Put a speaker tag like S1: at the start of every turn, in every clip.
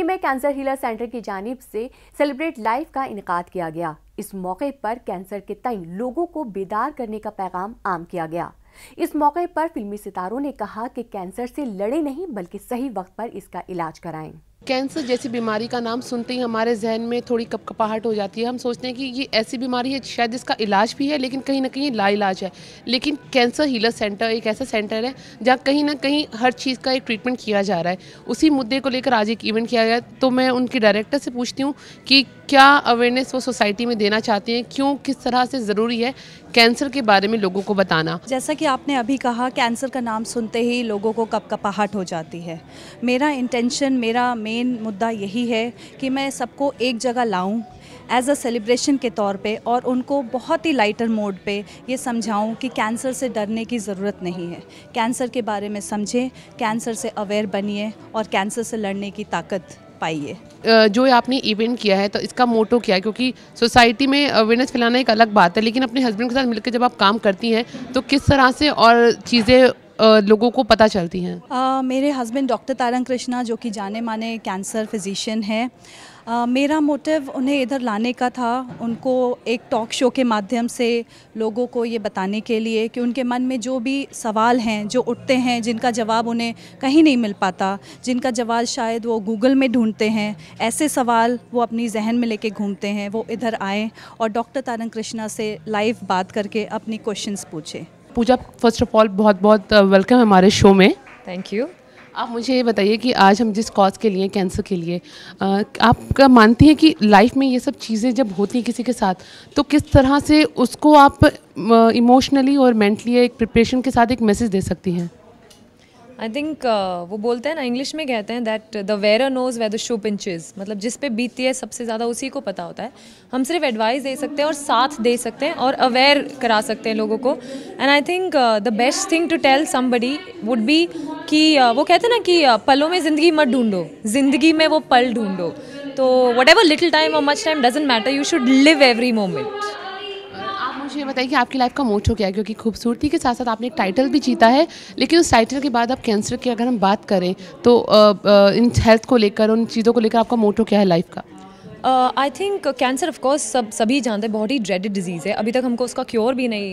S1: में cancer healer centre की जानिब से सेलिब्रेट लाइफ का इनेकाद किया गया। इस मौके पर कैंसर के तई लोगों को बेदार करने का पैगाम आम किया गया। इस मौके पर फिल्मी सितारों ने कहा कि कैंसर से लड़े नहीं बल्कि सही वक्त पर इसका इलाज कराएं।
S2: कैंसर जैसी बीमारी का नाम सुनते ही हमारे जहन में थोड़ी कपकपाहट हो जाती है। हम सोचते हैं कि ये ऐसी बीमारी है शायद इसका इलाज भी है, लेकिन कहीं ना कहीं लाइलाज है। लेकिन कैंसर हीलर सेंटर एक ऐसा सेंटर है जहाँ कहीं ना कहीं हर चीज़ का एक ट्रीटमेंट किया जा रहा है। उसी मुद्दे को लेकर आज एक इवेंट किया गया। तो मैं उनके डायरेक्टर से पूछती हूँ कि क्या अवेयरनेस वो सोसाइटी में देना चाहते हैं, क्यों, किस तरह से ज़रूरी है कैंसर के बारे में लोगों को बताना।
S3: जैसा कि आपने अभी कहा, कैंसर का नाम सुनते ही लोगों को कपकपाहट हो जाती है। मेरा इंटेंशन, मेरा मेन मुद्दा यही है कि मैं सबको एक जगह लाऊं एज अ सेलिब्रेशन के तौर पे और उनको बहुत ही लाइटर मोड पे ये समझाऊं कि कैंसर से डरने की ज़रूरत नहीं है। कैंसर के बारे में समझें, कैंसर से अवेयर बनिए और कैंसर से लड़ने की ताकत पाइए।
S2: जो आपने इवेंट किया है तो इसका मोटो क्या है? क्योंकि सोसाइटी में अवेयरनेस फैलाना एक अलग बात है, लेकिन अपने हस्बैंड के साथ मिलकर जब आप काम करती हैं तो किस तरह से और चीज़ें लोगों को पता चलती हैं?
S3: मेरे हस्बैंड डॉक्टर तारंग कृष्णा, जो कि जाने माने कैंसर फिजिशियन हैं, मेरा मोटिव उन्हें इधर लाने का था, उनको एक टॉक शो के माध्यम से लोगों को ये बताने के लिए कि उनके मन में जो भी सवाल हैं जो उठते हैं, जिनका जवाब उन्हें कहीं नहीं मिल पाता, जिनका जवाब शायद वो गूगल में ढूंढते हैं, ऐसे सवाल वो अपनी जहन में लेके घूमते हैं, वो इधर आएँ और डॉक्टर तारंग कृष्णा से लाइव बात करके अपनी क्वेश्चंस पूछें।
S2: पूजा, फर्स्ट ऑफ ऑल बहुत बहुत वेलकम हमारे शो में।
S4: Thank you.
S2: आप मुझे ये बताइए कि आज हम जिस कॉज के लिए, कैंसर के लिए, आप मानती हैं कि लाइफ में ये सब चीज़ें जब होती हैं किसी के साथ तो किस तरह से उसको आप इमोशनली और मेंटली एक प्रिपरेशन के साथ एक मैसेज दे सकती हैं?
S4: आई थिंक वो बोलते हैं ना, इंग्लिश में कहते हैं that the wearer knows where the shoe pinches. मतलब जिस पे बीतती है सबसे ज़्यादा उसी को पता होता है। हम सिर्फ एडवाइस दे सकते हैं और साथ दे सकते हैं और अवेयर करा सकते हैं लोगों को। And I think the best thing to tell somebody would be कि वो कहते हैं ना कि पलों में ज़िंदगी मत ढूंढो, ज़िंदगी में वो पल ढूंढो। तो वट एवर लिटिल टाइम और much time doesn't matter, you should live every moment.
S2: मुझे बताइए कि आपकी लाइफ का मोटो क्या है? क्योंकि खूबसूरती के साथ साथ आपने एक टाइटल भी जीता है, लेकिन उस टाइटल के बाद आप कैंसर की अगर हम बात करें तो इन हेल्थ को लेकर, उन चीज़ों को लेकर आपका मोटो क्या है लाइफ का?
S4: I think cancer of course सभी जानते हैं, बहुत ही ड्रेडेड डिजीज़ है। अभी तक हमको उसका क्योर भी नहीं,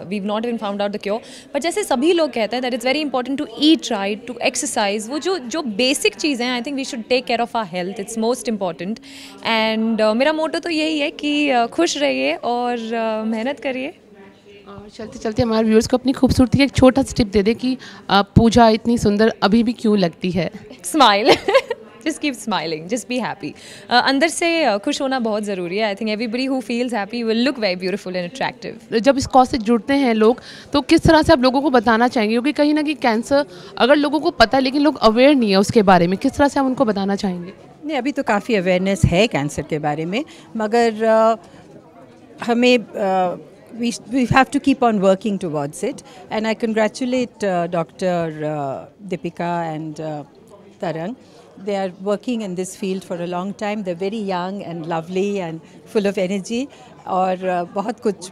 S4: we have not even found out the cure. पर जैसे सभी लोग कहते हैं that it's very important to eat right, to exercise. वो जो बेसिक चीज़ें हैं, I think we should take care of our health, it's most important. And मेरा मोटो तो यही है कि खुश रहिए और मेहनत करिए।
S2: चलते चलते हमारे व्यूअर्स को अपनी खूबसूरती का एक छोटा सा टिप दे दे कि पूजा इतनी सुंदर अभी भी क्यों लगती है?
S4: Smile, just keep smiling, just be happy. अंदर से खुश होना बहुत ज़रूरी है। I think everybody who feels happy will look very beautiful and attractive.
S2: जब इस कॉज से जुड़ते हैं लोग तो किस तरह से आप लोगों को बताना चाहेंगे? क्योंकि कहीं ना कहीं कैंसर अगर लोगों को पता है लेकिन लोग अवेयर नहीं है उसके बारे में, किस तरह से आप उनको बताना चाहेंगे?
S5: नहीं, अभी तो काफ़ी अवेयरनेस है कैंसर के बारे में, मगर हमें we have to keep on working towards it, and I congratulate Dr. Deepika and Tarang. They are working in this field for a long time. They're very young and lovely and full of energy, और बहुत कुछ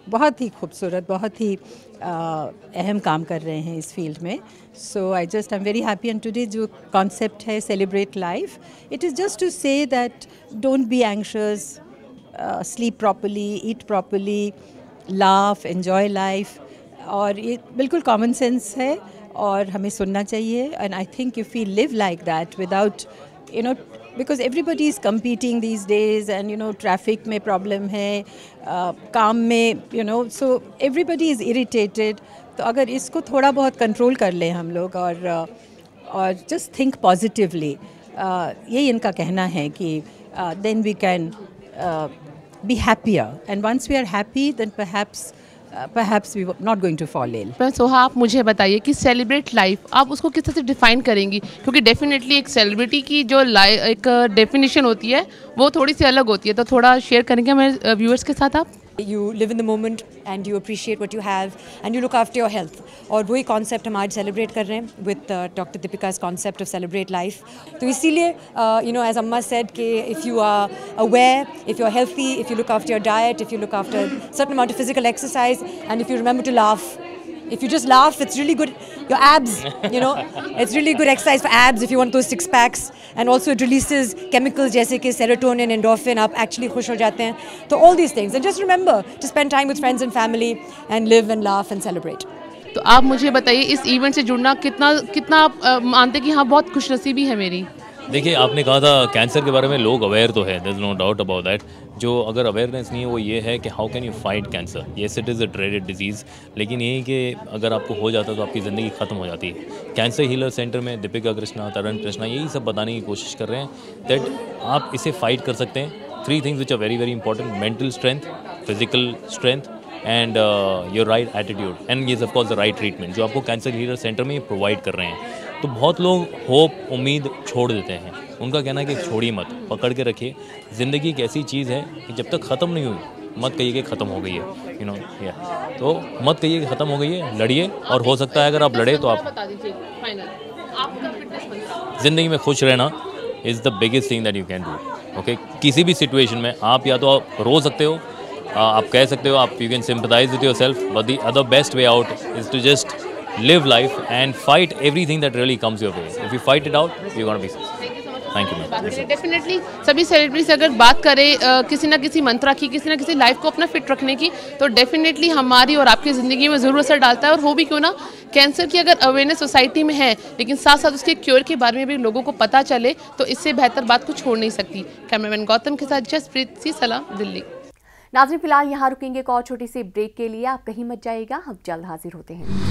S5: बहुत ही खूबसूरत, बहुत ही अहम काम कर रहे हैं इस फील्ड में। So I'm very happy, and today जो concept है celebrate life, it is just to say that don't be anxious, sleep properly, eat properly, laugh, enjoy life, और ये बिल्कुल कॉमन सेंस है और हमें सुनना चाहिए। And I think if we live like that without because everybody is competing these days, and traffic में problem है, काम में, so everybody is irritated। तो अगर इसको थोड़ा बहुत कंट्रोल कर लें हम लोग और just think positively, यही इनका कहना है कि then we can be happier, and once we are happy then perhaps we were not going to fall ill।
S2: Soha, आप मुझे बताइए कि सेलिब्रेट लाइफ आप उसको किस तरह से डिफाइन करेंगी? क्योंकि डेफिनेटली एक सेलिब्रिटी की जो एक डेफिनेशन होती है वो थोड़ी सी अलग होती है, तो थोड़ा शेयर करेंगे हमारे व्यूअर्स के साथ आप?
S6: You live in the moment and you appreciate what you have and you look after your health, और वही कॉन्सेप्ट हम आज सेलिब्रेट कर रहे हैं with doctor Deepika's concept of celebrate life. तो इसीलिए एज अम्मा सेड कि if you are aware, if you are healthy, if you look after your diet, if you look after certain amount of physical exercise, and if you remember to laugh If you just laugh, it's really good. Your abs, you know, it's really good exercise for abs if you want those 6 packs. And also it releases chemicals जैसे कि serotonin, endorphin, आप actually खुश हो जाते हैं. So all these things. And just remember to spend time with friends and family and live and laugh and celebrate.
S2: तो आप मुझे बताइए इस इवेंट से जुड़ना कितना आप मानते कि हाँ बहुत खुशनसीबी है मेरी।
S7: देखिए, आपने कहा था कैंसर के बारे में लोग अवेयर तो है, there is no doubt about that. जो अगर अवेयरनेस नहीं है वो ये है कि how can you fight cancer. Yes, it is a dreaded disease, लेकिन यही कि अगर आपको हो जाता है तो आपकी ज़िंदगी ख़त्म हो जाती है। कैंसर हीलर सेंटर में दीपिका कृष्णा, तरण कृष्णा यही सब बताने की कोशिश कर रहे हैं दैट आप इसे फाइट कर सकते हैं। 3 things which are very very important: mental strength, physical strength and your right attitude, and ये of course the right treatment जो आपको कैंसर हीलर सेंटर में प्रोवाइड कर रहे हैं। तो बहुत लोग होप, उम्मीद छोड़ देते हैं। उनका कहना है कि छोड़िए मत, पकड़ के रखिए। ज़िंदगी एक ऐसी चीज़ है कि जब तक ख़त्म नहीं हुई मत कहिए कि ख़त्म हो गई है, यू नो। तो मत कहिए कि ख़त्म हो गई है, लड़िए। और हो सकता है अगर आप लड़े तो आप
S2: बता दीजिए फाइनल आपका फिटनेस मंत्र।
S7: ज़िंदगी में खुश रहना is the biggest thing that you can do. Okay, किसी भी सिचुएशन में आप या तो आप रो सकते हो, आप कह सकते हो, आप you can sympathise with yourself, but the other best way out is to just live life and fight everything that really comes your way. If you fight it out, you're going to be successful. Thank you, ma'am.
S2: Definitely सभी celebrities अगर बात करें किसी ना किसी मंत्रा की, किसी ना किसी लाइफ को अपना फिट रखने की, तो डेफिनेटली हमारी और आपकी ज़िंदगी में ज़रूर असर डालता है। और हो भी क्यों ना, कैंसर की अगर अवेयरनेस सोसाइटी में है लेकिन साथ साथ उसके क्योर के बारे में भी लोगों को पता चले तो इससे बेहतर बात को छोड़ नहीं सकती। कैमरामैन गौतम के साथ जसप्रीत सी, सलाम, दिल्ली।
S1: नाज़रीन, फिलहाल यहाँ रुकेंगे एक और छोटी सी ब्रेक के लिए। आप कहीं मत जाइएगा, हम जल्द हाजिर होते हैं।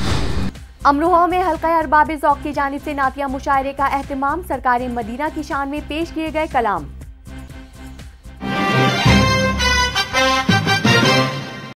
S1: अमरोहा में हल्का अरबाब ज़ौक़ की जानिब से नातिया मुशायरे का एहतमाम। सरकार मदीना की शान में पेश किए गए कलाम।